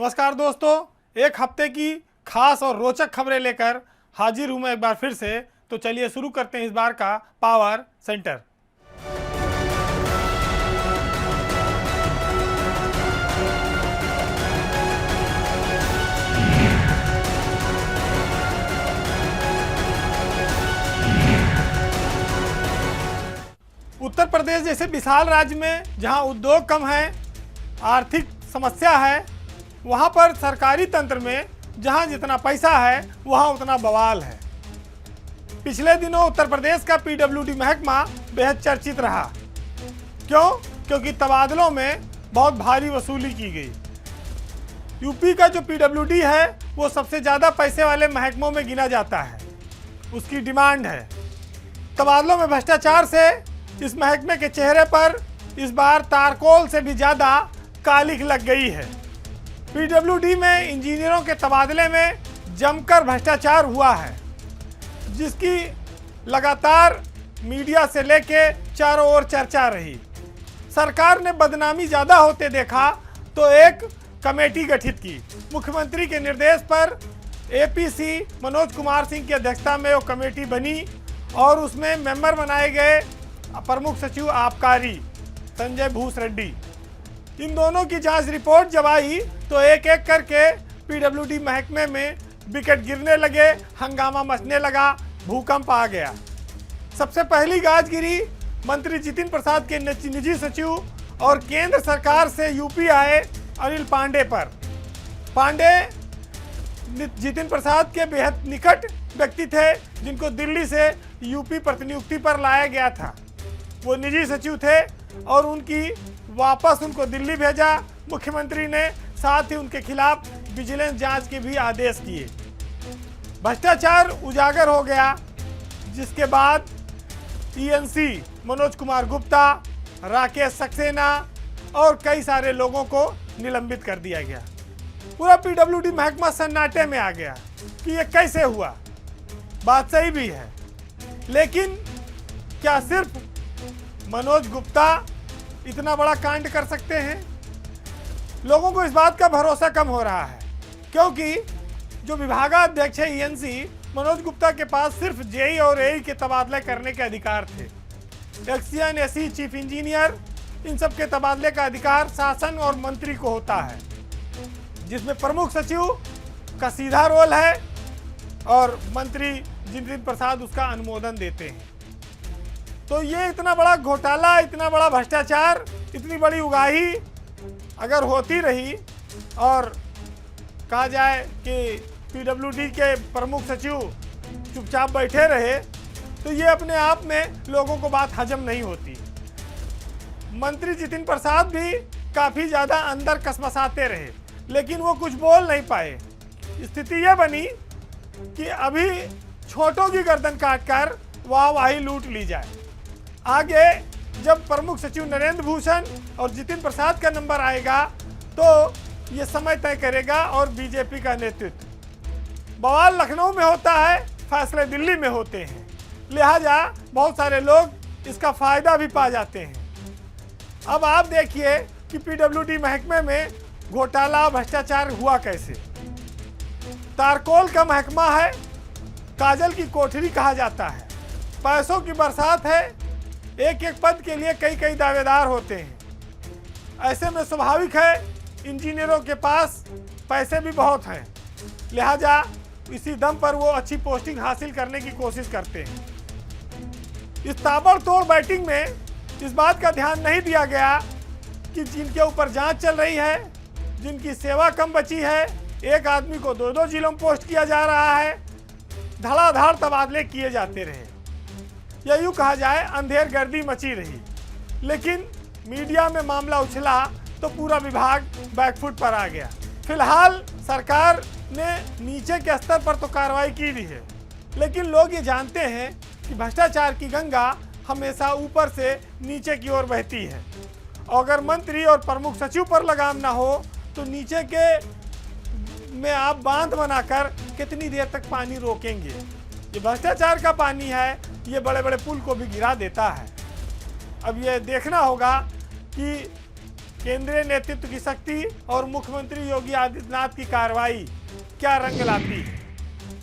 नमस्कार दोस्तों, एक हफ्ते की खास और रोचक खबरें लेकर हाजिर हूं मैं एक बार फिर से। तो चलिए शुरू करते हैं इस बार का पावर सेंटर। उत्तर प्रदेश जैसे विशाल राज्य में जहां उद्योग कम है, आर्थिक समस्या है, वहां पर सरकारी तंत्र में जहां जितना पैसा है वहां उतना बवाल है। पिछले दिनों उत्तर प्रदेश का पीडब्ल्यूडी महकमा बेहद चर्चित रहा। क्यों? क्योंकि तबादलों में बहुत भारी वसूली की गई। यूपी का जो पीडब्ल्यूडी है वो सबसे ज़्यादा पैसे वाले महकमों में गिना जाता है। उसकी डिमांड है। तबादलों में भ्रष्टाचार से इस महकमे के चेहरे पर इस बार तारकोल से भी ज़्यादा कालिख लग गई है। पीडब्ल्यूडी में इंजीनियरों के तबादले में जमकर भ्रष्टाचार हुआ है, जिसकी लगातार मीडिया से लेके चारों ओर चर्चा रही। सरकार ने बदनामी ज़्यादा होते देखा तो एक कमेटी गठित की। मुख्यमंत्री के निर्देश पर एपीसी मनोज कुमार सिंह की अध्यक्षता में वो कमेटी बनी और उसमें मेंबर बनाए गए प्रमुख सचिव आबकारी संजय भूस रेड्डी। इन दोनों की जांच रिपोर्ट जब आई तो एक एक करके पीडब्ल्यूडी महकमे में विकेट गिरने लगे, हंगामा मचने लगा, भूकंप आ गया। सबसे पहली गाज गिरी मंत्री जितिन प्रसाद के निजी सचिव और केंद्र सरकार से यूपी आए अनिल पांडे पर। पांडे जितिन प्रसाद के बेहद निकट व्यक्ति थे, जिनको दिल्ली से यूपी प्रतिनियुक्ति पर लाया गया था। वो निजी सचिव थे और वापस उनको दिल्ली भेजा मुख्यमंत्री ने। साथ ही उनके खिलाफ विजिलेंस जांच के भी आदेश किए। भ्रष्टाचार उजागर हो गया, जिसके बाद ईएनसी मनोज कुमार गुप्ता, राकेश सक्सेना और कई सारे लोगों को निलंबित कर दिया गया। पूरा पीडब्ल्यूडी महकमा सन्नाटे में आ गया कि ये कैसे हुआ। बात सही भी है, लेकिन क्या सिर्फ मनोज गुप्ता इतना बड़ा कांड कर सकते हैं? लोगों को इस बात का भरोसा कम हो रहा है, क्योंकि जो विभागाध्यक्ष है ईएनसी मनोज गुप्ता के पास सिर्फ जेई और एई के तबादले करने के अधिकार थे। एक्सीएन, एसई, चीफ इंजीनियर, इन सब के तबादले का अधिकार शासन और मंत्री को होता है, जिसमें प्रमुख सचिव का सीधा रोल है और मंत्री जितिन प्रसाद उसका अनुमोदन देते हैं। तो ये इतना बड़ा घोटाला, इतना बड़ा भ्रष्टाचार, इतनी बड़ी उगाही अगर होती रही और कहा जाए कि पीडब्ल्यूडी के प्रमुख सचिव चुपचाप बैठे रहे, तो ये अपने आप में लोगों को बात हजम नहीं होती। मंत्री जितिन प्रसाद भी काफ़ी ज़्यादा अंदर कसमसाते रहे, लेकिन वो कुछ बोल नहीं पाए। स्थिति ये बनी कि अभी छोटों की गर्दन काटकर वाहवाही लूट ली जाए। आगे जब प्रमुख सचिव नरेंद्र भूषण और जितिन प्रसाद का नंबर आएगा तो ये समय तय करेगा और बीजेपी का नेतृत्व। बवाल लखनऊ में होता है, फैसले दिल्ली में होते हैं, लिहाजा बहुत सारे लोग इसका फायदा भी पा जाते हैं। अब आप देखिए कि पीडब्ल्यूडी महकमे में घोटाला भ्रष्टाचार हुआ कैसे। तारकोल का महकमा है, काजल की कोठरी कहा जाता है। पैसों की बरसात है, एक एक पद के लिए कई कई दावेदार होते हैं। ऐसे में स्वाभाविक है इंजीनियरों के पास पैसे भी बहुत हैं, लिहाजा इसी दम पर वो अच्छी पोस्टिंग हासिल करने की कोशिश करते हैं। इस ताबड़तोड़ बैटिंग में इस बात का ध्यान नहीं दिया गया कि जिनके ऊपर जांच चल रही है, जिनकी सेवा कम बची है, एक आदमी को 2-2 जिलों में पोस्ट किया जा रहा है, धड़ाधड़ तबादले किए जाते रहे। या यूँ कहा जाए अंधेर गर्दी मची रही। लेकिन मीडिया में मामला उछला तो पूरा विभाग बैकफुट पर आ गया। फिलहाल सरकार ने नीचे के स्तर पर तो कार्रवाई की दी है, लेकिन लोग ये जानते हैं कि भ्रष्टाचार की गंगा हमेशा ऊपर से नीचे की ओर बहती है। और अगर मंत्री और प्रमुख सचिव पर लगाम ना हो तो नीचे के में आप बांध बनाकर कितनी देर तक पानी रोकेंगे। ये भ्रष्टाचार का पानी है, ये बड़े बड़े पुल को भी गिरा देता है। अब ये देखना होगा कि केंद्रीय नेतृत्व की शक्ति और मुख्यमंत्री योगी आदित्यनाथ की कार्रवाई क्या रंग लाती है।